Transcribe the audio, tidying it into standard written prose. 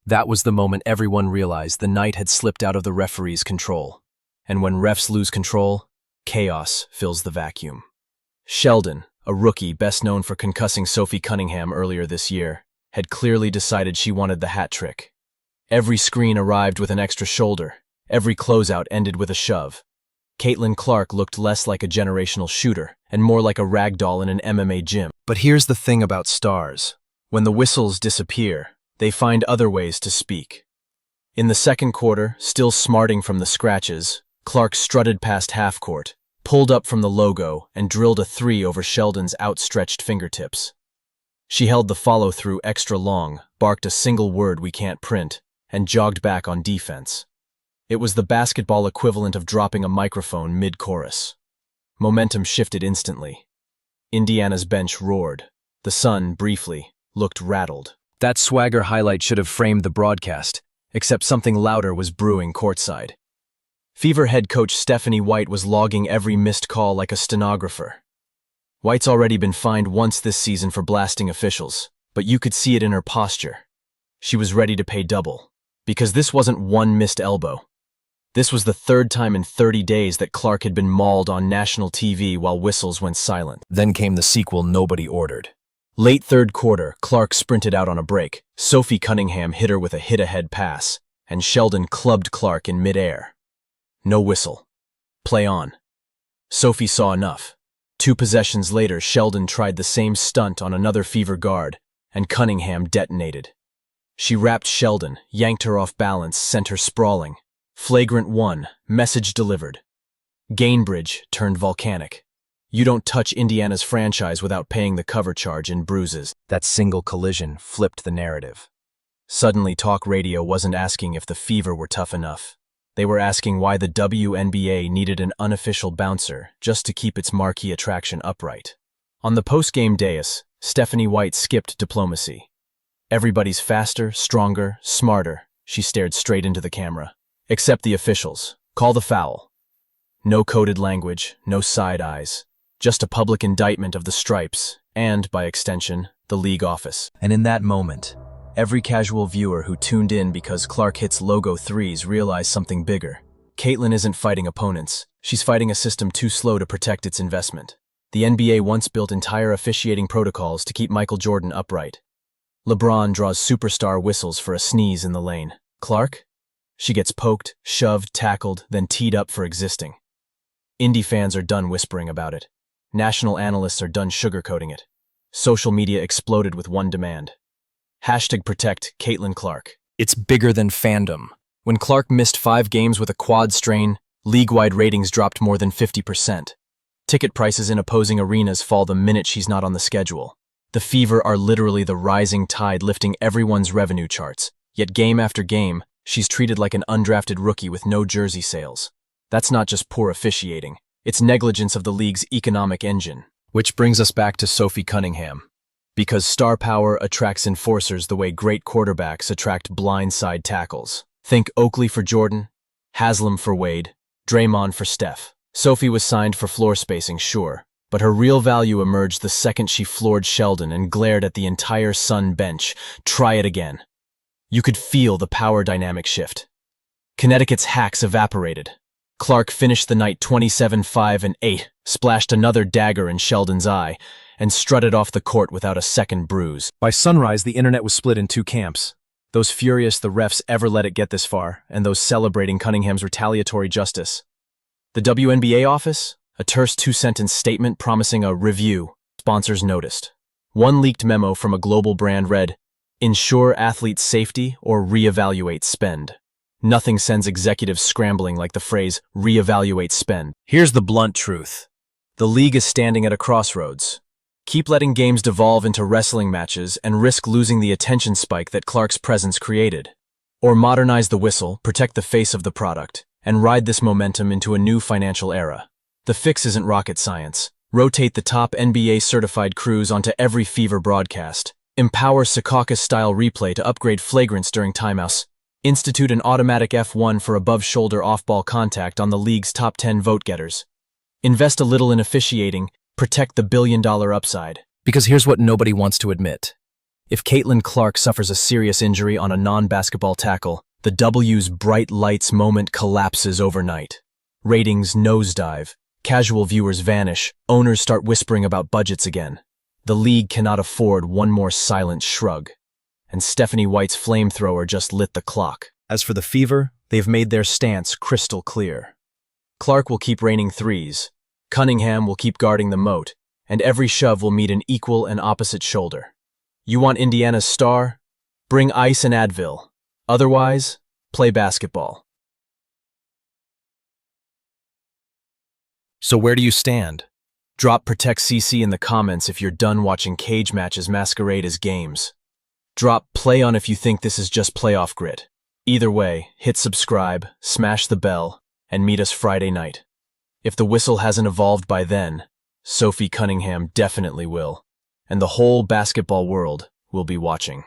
That was the moment everyone realized the night had slipped out of the referee's control. And when refs lose control, chaos fills the vacuum. Sheldon, a rookie best known for concussing Sophie Cunningham earlier this year, had clearly decided she wanted the hat trick. Every screen arrived with an extra shoulder. Every closeout ended with a shove. Caitlin Clark looked less like a generational shooter and more like a ragdoll in an MMA gym. But here's the thing about stars. When the whistles disappear, they find other ways to speak. In the second quarter, still smarting from the scratches, Clark strutted past half-court, pulled up from the logo, and drilled a three over Sheldon's outstretched fingertips. She held the follow-through extra long, barked a single word we can't print, and jogged back on defense. It was the basketball equivalent of dropping a microphone mid-chorus. Momentum shifted instantly. Indiana's bench roared. The Sun, briefly, looked rattled. That swagger highlight should have framed the broadcast, except something louder was brewing courtside. Fever head coach Stephanie White was logging every missed call like a stenographer. White's already been fined once this season for blasting officials, but you could see it in her posture. She was ready to pay double, because this wasn't one missed elbow. This was the third time in 30 days that Clark had been mauled on national TV while whistles went silent. Then came the sequel nobody ordered. Late third quarter, Clark sprinted out on a break. Sophie Cunningham hit her with a hit-ahead pass, and Sheldon clubbed Clark in midair. No whistle. Play on. Sophie saw enough. 2 possessions later, Sheldon tried the same stunt on another Fever guard, and Cunningham detonated. She wrapped Sheldon, yanked her off balance, sent her sprawling. Flagrant 1, message delivered. Gainbridge turned volcanic. You don't touch Indiana's franchise without paying the cover charge in bruises. That single collision flipped the narrative. Suddenly, talk radio wasn't asking if the Fever were tough enough. They were asking why the WNBA needed an unofficial bouncer just to keep its marquee attraction upright. On the post-game dais, Stephanie White skipped diplomacy. Everybody's faster, stronger, smarter. She stared straight into the camera. Except the officials. Call the foul. No coded language, no side eyes. Just a public indictment of the Stripes, and, by extension, the league office. And in that moment, every casual viewer who tuned in because Clark hits logo threes realized something bigger. Caitlin isn't fighting opponents. She's fighting a system too slow to protect its investment. The NBA once built entire officiating protocols to keep Michael Jordan upright. LeBron draws superstar whistles for a sneeze in the lane. Clark? She gets poked, shoved, tackled, then teed up for existing. Indie fans are done whispering about it. National analysts are done sugarcoating it. Social media exploded with one demand. #protect Caitlin Clark. It's bigger than fandom. When Clark missed 5 games with a quad strain, league-wide ratings dropped more than 50%. Ticket prices in opposing arenas fall the minute she's not on the schedule. The Fever are literally the rising tide lifting everyone's revenue charts. Yet game after game, she's treated like an undrafted rookie with no jersey sales. That's not just poor officiating. It's negligence of the league's economic engine. Which brings us back to Sophie Cunningham. Because star power attracts enforcers the way great quarterbacks attract blindside tackles. Think Oakley for Jordan, Haslam for Wade, Draymond for Steph. Sophie was signed for floor spacing, sure, but her real value emerged the second she floored Sheldon and glared at the entire Sun bench. Try it again. You could feel the power dynamic shift. Connecticut's hacks evaporated. Clark finished the night 27-5-8, splashed another dagger in Sheldon's eye, and strutted off the court without a second bruise. By sunrise, the internet was split in 2 camps. Those furious the refs ever let it get this far, and those celebrating Cunningham's retaliatory justice. The WNBA office? A terse 2-sentence statement promising a review. Sponsors noticed. One leaked memo from a global brand read, "Ensure athletes' safety or reevaluate spend." Nothing sends executives scrambling like the phrase, reevaluate spend. Here's the blunt truth. The league is standing at a crossroads. Keep letting games devolve into wrestling matches and risk losing the attention spike that Clark's presence created. Or modernize the whistle, protect the face of the product, and ride this momentum into a new financial era. The fix isn't rocket science. Rotate the top NBA-certified crews onto every Fever broadcast. Empower Secaucus-style replay to upgrade flagrants during timeouts. Institute an automatic F1 for above-shoulder off-ball contact on the league's top 10 vote-getters. Invest a little in officiating, protect the billion-dollar upside. Because here's what nobody wants to admit. If Caitlin Clark suffers a serious injury on a non-basketball tackle, the W's bright lights moment collapses overnight. Ratings nosedive, casual viewers vanish, owners start whispering about budgets again. The league cannot afford one more silent shrug. And Stephanie White's flamethrower just lit the clock. As for the Fever, they've made their stance crystal clear. Clark will keep raining threes, Cunningham will keep guarding the moat, and every shove will meet an equal and opposite shoulder. You want Indiana's star? Bring ice and Advil. Otherwise, play basketball. So where do you stand? Drop Protect CC in the comments if you're done watching cage matches masquerade as games. Drop play on if you think this is just playoff grit. Either way, hit subscribe, smash the bell, and meet us Friday night. If the whistle hasn't evolved by then, Sophie Cunningham definitely will, and the whole basketball world will be watching.